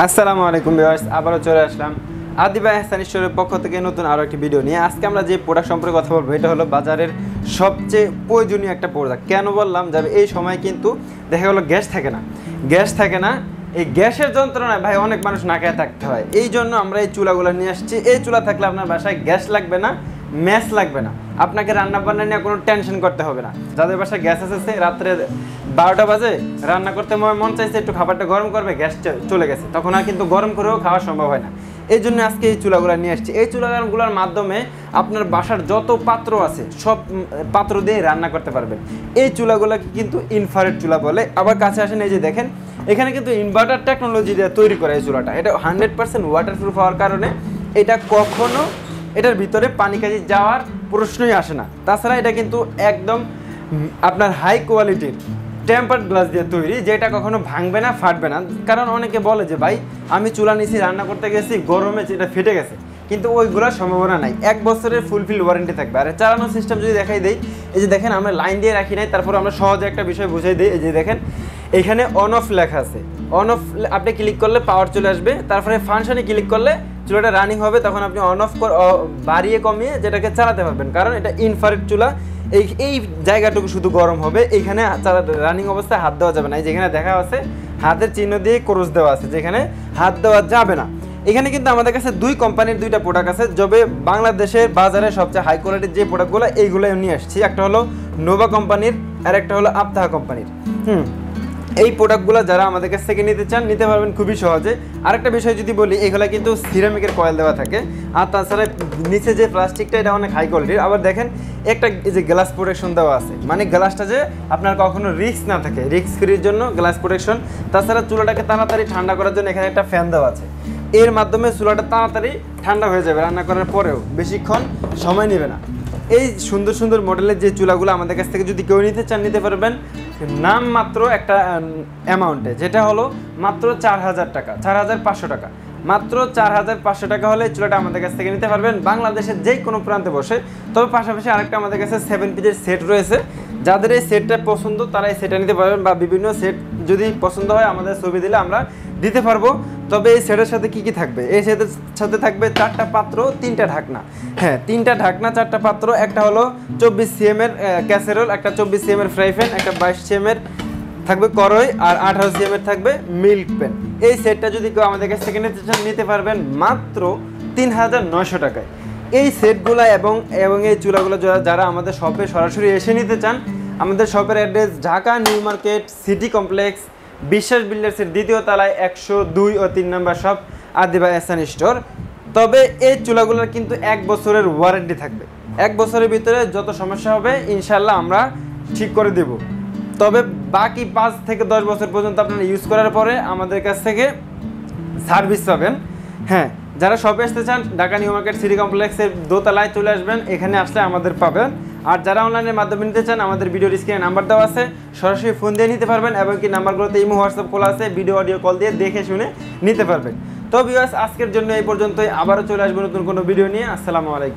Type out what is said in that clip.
আসসালামু আলাইকুম ভিউয়ার্স, আবারও চলে আসলাম আদিবা এহসান স্টোরের পক্ষ থেকে নতুন আরও একটি ভিডিও নিয়ে। আজকে আমরা যে প্রোডাক্ট সম্পর্কে কথা বলবো এটা হলো বাজারের সবচেয়ে প্রয়োজনীয় একটা প্রোডাক্ট। কেন বললাম, যাবে এই সময় কিন্তু দেখা গেলো গ্যাস থাকে না। এই গ্যাসের যন্ত্রণায় ভাই অনেক মানুষ না খেয়ে থাকতে হয়। এই জন্য আমরা এই চুলাগুলো নিয়ে আসছি। এই চুলা থাকলে আপনার বাসায় গ্যাস লাগবে না, ম্যাচ লাগবে না, আপনাকে রান্না বান্না নিয়ে কোনো টেনশন করতে হবে না। যাদের বাসায় গ্যাস আছে, রাত্রে 12টা বাজে রান্না করতে মন চাইছে, একটু খাবারটা গরম করবে, গ্যাস চলে গেছে, তখন আর কিন্তু গরম করেও খাওয়া সম্ভব হয় না। এই জন্য আজকে এই চুলাগুলো নিয়ে আসছি। এই চুলাগুলোর মাধ্যমে আপনার বাসার যত পাত্র আছে সব পাত্র দিয়ে রান্না করতে পারবেন। এই চুলাগুলোকে কিন্তু ইনফ্রারেড চুলা বলে। আবার কাছে আসেন, এই যে দেখেন এখানে কিন্তু ইনভার্টার টেকনোলজি দিয়ে তৈরি করা এই চুলাটা। এটা 100% ওয়াটারপ্রুফ হওয়ার কারণে এটা কখনো এটার ভিতরে পানি কাজি যাওয়ার প্রশ্নই আসে না। তাছাড়া এটা কিন্তু একদম আপনার হাই কোয়ালিটির টেম্পার্ড গ্লাস দিয়ে তৈরি, যেটা কখনো ভাঙবে না, ফাটবে না। কারণ অনেকে বলে যে ভাই আমি চুলা নিয়েছি, রান্না করতে গেছি, গরমে এটা ফেটে গেছে, কিন্তু ওইগুলোর সম্ভাবনা নাই। 1 বছরের ফুলফিল ওয়ারেন্টি থাকবে। আর চালানোর সিস্টেম যদি দেখাই দেই, এই যে দেখেন আমরা লাইন দিয়ে রাখি নাই, তারপর আমরা সহজে একটা বিষয় বুঝাই দিই। এই যে দেখেন এখানে অন অফ লেখা আছে, অন অফ আপনি ক্লিক করলে পাওয়ার চলে আসবে, তারপরে ফাংশনে ক্লিক করলে চুলাটা রানিং হবে, তখন আপনি অন অফ বাড়িয়ে কমিয়ে যেটাকে চালাতে পারবেন। কারণ এটা ইনফ্রারেড চুলা, এই জায়গাটুকু শুধু গরম হবে, এইখানে রানিং অবস্থায় হাত দেওয়া যাবে না। এই যেখানে দেখা আছে হাতের চিহ্ন দিয়ে ক্রস দেওয়া আছে, যেখানে হাত দেওয়া যাবে না। এখানে কিন্তু আমাদের কাছে 2 কোম্পানির 2টা প্রোডাক্ট আছে। যবে বাংলাদেশের বাজারে সবচেয়ে হাই কোয়ালিটির যে প্রোডাক্টগুলো, এইগুলো নিয়ে আসছি। একটা হলো নোভা কোম্পানির আর একটা হলো আবতাহা কোম্পানির। এই প্রোডাক্টগুলো যারা আমাদের কাছ থেকে নিতে চান নিতে পারবেন খুবই সহজে। আরেকটা বিষয় যদি বলি, এগুলো কিন্তু সিরামিকের কয়েল দেওয়া থাকে, আর তাছাড়া নিচে যে প্লাস্টিকটা এটা অনেক হাই কোয়ালিটির। আবার দেখেন একটা এই যে গ্লাস প্রোটেকশন দেওয়া আছে, মানে গ্লাসটা যে আপনার কখনো রিস্ক না থাকে, রিস্ক ফ্রির জন্য গ্লাস প্রোটেকশন। তাছাড়া চুলাটাকে তাড়াতাড়ি ঠান্ডা করার জন্য এখানে একটা ফ্যান দেওয়া আছে। এর মাধ্যমে চুলাটা তাড়াতাড়ি ঠান্ডা হয়ে যাবে, রান্না করার পরেও বেশিক্ষণ সময় নেবে না। এই সুন্দর সুন্দর মডেলের যে চুলাগুলো আমাদের কাছ থেকে যদি কেউ নিতে চান নিতে পারবেন, নাম মাত্র একটা অ্যামাউন্টে, যেটা হলো মাত্র 4000 টাকা, 4500 টাকা। মাত্র 4500 টাকা হলে চুলাটা আমাদের কাছ থেকে নিতে পারবেন বাংলাদেশের যে কোনো প্রান্তে বসে। তবে পাশাপাশি আরেকটা আমাদের কাছে 7 পিসের সেট রয়েছে। যাদের এই সেটটা পছন্দ তারা এই সেটটা নিতে পারবেন, বা বিভিন্ন সেট যদি পছন্দ হয় আমাদের ছবি দিলে আমরা দিতে পারবো। তবে এই সেটের সাথে কি কি থাকবে? এই সেটের সাথে থাকবে 4টা পাত্র, 3টা ঢাকনা। হ্যাঁ, 3টা ঢাকনা, 4টা পাত্র। একটা হলো 24 cm এর ক্যাসেরোল, একটা 24 cm এর ফ্রাই প্যান, একটা 22 cm এর থাকবে কড়াই, আর 18 cm এর থাকবে মিল্ক প্যান। এই সেটটা যদি কেউ আমাদের কাছ থেকে নিতে চান নিতে পারবেন মাত্র 3900 টাকায়। এই সেটগুলো এবং এই চুলাগুলো যারা আমাদের শপে সরাসরি এসে নিতে চান, আমাদের শপের address Dhaka new market city complex, বিশ্বাস বিল্ডার্সের 2য় তলায় 102 ও 3 নম্বর শপ, আদিবা এহসান স্টোর। তবে এই চুলাগুলোর কিন্তু 1 বছরের ওয়ারেন্টি থাকবে। 1 বছরের ভিতরে যত সমস্যা হবে ইনশাল্লাহ আমরা ঠিক করে দেব। তবে বাকি 5 থেকে 10 বছর পর্যন্ত আপনারা ইউজ করার পরে আমাদের কাছ থেকে সার্ভিস পাবেন। হ্যাঁ, যারা শপে আসতে চান ঢাকা নিউ মার্কেট সিটি কমপ্লেক্সের 2 তলায় চলে আসবেন, এখানে আসলে আমাদের পাবেন। আর যারা অনলাইনের মাধ্যমে নিতে চান আমাদের ভিডিওর স্ক্রিনে নাম্বার দেওয়া আছে, সরাসরি ফোন দিয়ে নিতে পারবেন, এবং কি নাম্বারগুলোতে ইমো হোয়াটসঅ্যাপ খোলা আছে, ভিডিও অডিও কল দিয়ে দেখে শুনে নিতে পারবেন। তো ভিউয়ার্স, আজকের জন্য এই পর্যন্তই। আবারও চলে আসবো নতুন কোনো ভিডিও নিয়ে। আসসালামু আলাইকুম।